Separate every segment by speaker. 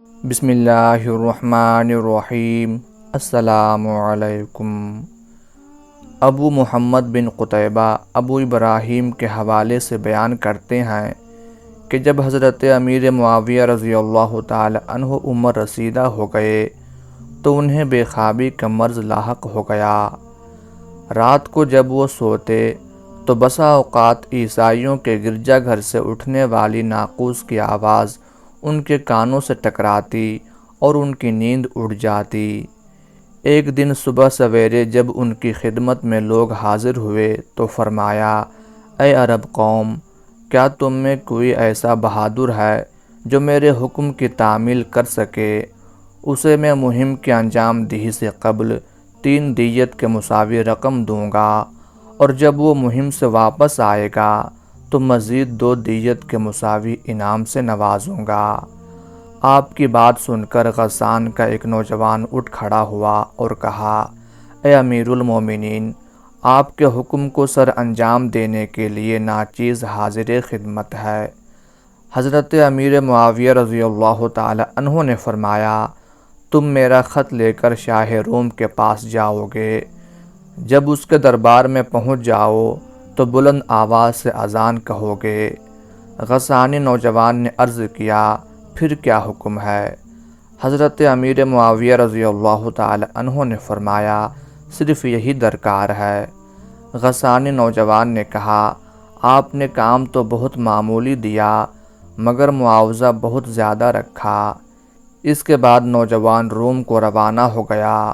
Speaker 1: بسم اللہ الرحمن الرحیم۔ السلام علیکم۔ ابو محمد بن قتیبہ ابو ابراہیم کے حوالے سے بیان کرتے ہیں کہ جب حضرت امیر معاویہ رضی اللہ تعالی عنہ عمر رسیدہ ہو گئے تو انہیں بے خوابی کا مرض لاحق ہو گیا۔ رات کو جب وہ سوتے تو بسا اوقات عیسائیوں کے گرجا گھر سے اٹھنے والی ناقوس کی آواز ان کے کانوں سے ٹکراتی اور ان کی نیند اڑ جاتی۔ ایک دن صبح سویرے جب ان کی خدمت میں لوگ حاضر ہوئے تو فرمایا، اے عرب قوم، کیا تم میں کوئی ایسا بہادر ہے جو میرے حکم کی تعمیل کر سکے؟ اسے میں مہم کے انجام دہی سے قبل 3 دیت کے مساوی رقم دوں گا، اور جب وہ مہم سے واپس آئے گا تو مزید 2 دیت کے مساوی انعام سے نوازوں گا۔ آپ کی بات سن کر غسان کا ایک نوجوان اٹھ کھڑا ہوا اور کہا، اے امیر المومنین، آپ کے حکم کو سر انجام دینے کے لیے ناچیز حاضر خدمت ہے۔ حضرت امیر معاویہ رضی اللہ تعالی عنہ نے فرمایا، تم میرا خط لے کر شاہ روم کے پاس جاؤ گے۔ جب اس کے دربار میں پہنچ جاؤ تو بلند آواز سے اذان کہو گے۔ غسانی نوجوان نے عرض کیا، پھر کیا حکم ہے؟ حضرت امیر معاویہ رضی اللہ تعالی عنہ نے فرمایا، صرف یہی درکار ہے۔ غسانی نوجوان نے کہا، آپ نے کام تو بہت معمولی دیا مگر معاوضہ بہت زیادہ رکھا۔ اس کے بعد نوجوان روم کو روانہ ہو گیا۔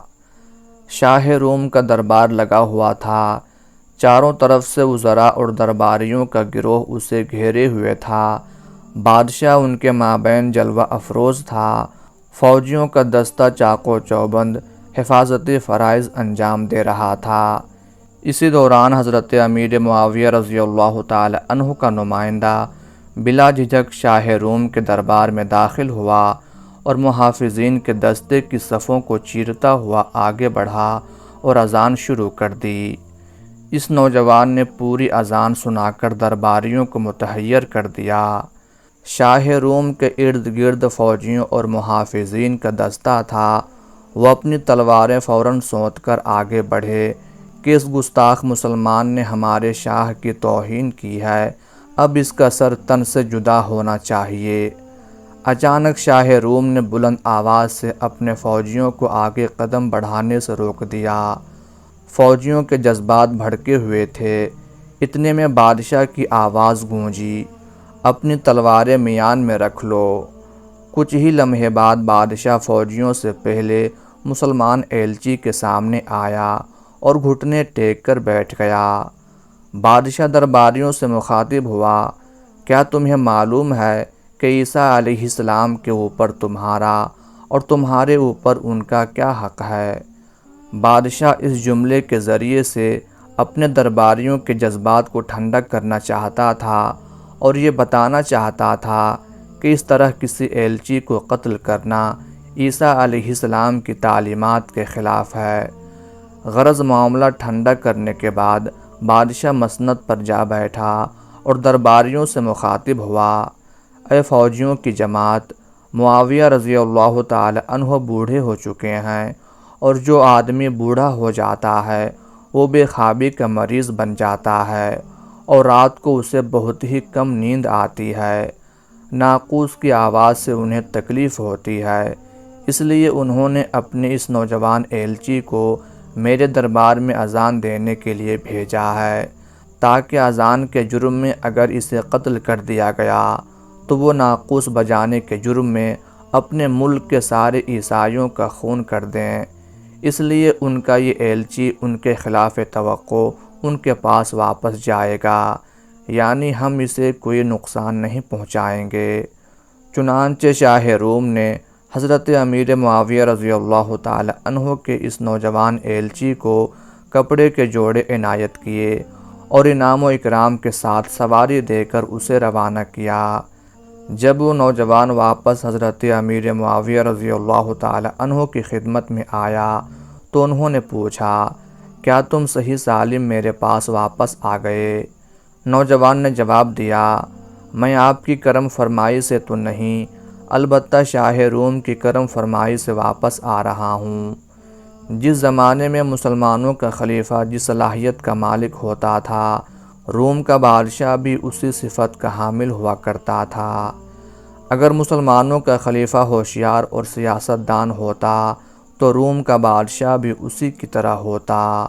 Speaker 1: شاہ روم کا دربار لگا ہوا تھا۔ چاروں طرف سے وزراء اور درباریوں کا گروہ اسے گھیرے ہوئے تھا۔ بادشاہ ان کے مابین جلوہ افروز تھا۔ فوجیوں کا دستہ چاق و چوبند حفاظتی فرائض انجام دے رہا تھا۔ اسی دوران حضرت امیر معاویہ رضی اللہ تعالی عنہ کا نمائندہ بلا جھجک شاہ روم کے دربار میں داخل ہوا اور محافظین کے دستے کی صفوں کو چیرتا ہوا آگے بڑھا اور اذان شروع کر دی۔ اس نوجوان نے پوری اذان سنا کر درباریوں کو متحیر کر دیا۔ شاہ روم کے ارد گرد فوجیوں اور محافظین کا دستہ تھا۔ وہ اپنی تلواریں فوراً سونت کر آگے بڑھے کہ اس گستاخ مسلمان نے ہمارے شاہ کی توہین کی ہے، اب اس کا سر تن سے جدا ہونا چاہیے۔ اچانک شاہ روم نے بلند آواز سے اپنے فوجیوں کو آگے قدم بڑھانے سے روک دیا۔ فوجیوں کے جذبات بھڑکے ہوئے تھے۔ اتنے میں بادشاہ کی آواز گونجی، اپنی تلواریں میان میں رکھ لو۔ کچھ ہی لمحے بعد بادشاہ فوجیوں سے پہلے مسلمان ایلچی کے سامنے آیا اور گھٹنے ٹیک کر بیٹھ گیا۔ بادشاہ درباریوں سے مخاطب ہوا، کیا تمہیں معلوم ہے کہ عیسیٰ علیہ السلام کے اوپر تمہارا اور تمہارے اوپر ان کا کیا حق ہے؟ بادشاہ اس جملے کے ذریعے سے اپنے درباریوں کے جذبات کو ٹھنڈا کرنا چاہتا تھا اور یہ بتانا چاہتا تھا کہ اس طرح کسی ایلچی کو قتل کرنا عیسیٰ علیہ السلام کی تعلیمات کے خلاف ہے۔ غرض معاملہ ٹھنڈا کرنے کے بعد بادشاہ مسند پر جا بیٹھا اور درباریوں سے مخاطب ہوا، اے فوجیوں کی جماعت، معاویہ رضی اللہ تعالی عنہ بوڑھے ہو چکے ہیں، اور جو آدمی بوڑھا ہو جاتا ہے وہ بے خوابی کا مریض بن جاتا ہے اور رات کو اسے بہت ہی کم نیند آتی ہے۔ ناقوس کی آواز سے انہیں تکلیف ہوتی ہے، اس لیے انہوں نے اپنے اس نوجوان ایلچی کو میرے دربار میں اذان دینے کے لیے بھیجا ہے، تاکہ اذان کے جرم میں اگر اسے قتل کر دیا گیا تو وہ ناقوس بجانے کے جرم میں اپنے ملک کے سارے عیسائیوں کا خون کر دیں۔ اس لیے ان کا یہ ایلچی ان کے خلاف توقع ان کے پاس واپس جائے گا، یعنی ہم اسے کوئی نقصان نہیں پہنچائیں گے۔ چنانچہ شاہ روم نے حضرت امیر معاویہ رضی اللہ تعالی عنہ کے اس نوجوان ایلچی کو کپڑے کے جوڑے عنایت کیے اور انعام و اکرام کے ساتھ سواری دے کر اسے روانہ کیا۔ جب وہ نوجوان واپس حضرت امیر معاویہ رضی اللہ تعالی عنہ کی خدمت میں آیا تو انہوں نے پوچھا، کیا تم صحیح سالم میرے پاس واپس آ گئے؟ نوجوان نے جواب دیا، میں آپ کی کرم فرمائی سے تو نہیں، البتہ شاہ روم کی کرم فرمائی سے واپس آ رہا ہوں۔ جس زمانے میں مسلمانوں کا خلیفہ جس صلاحیت کا مالک ہوتا تھا، روم کا بادشاہ بھی اسی صفت کا حامل ہوا کرتا تھا۔ اگر مسلمانوں کا خلیفہ ہوشیار اور سیاست دان ہوتا تو روم کا بادشاہ بھی اسی کی طرح ہوتا۔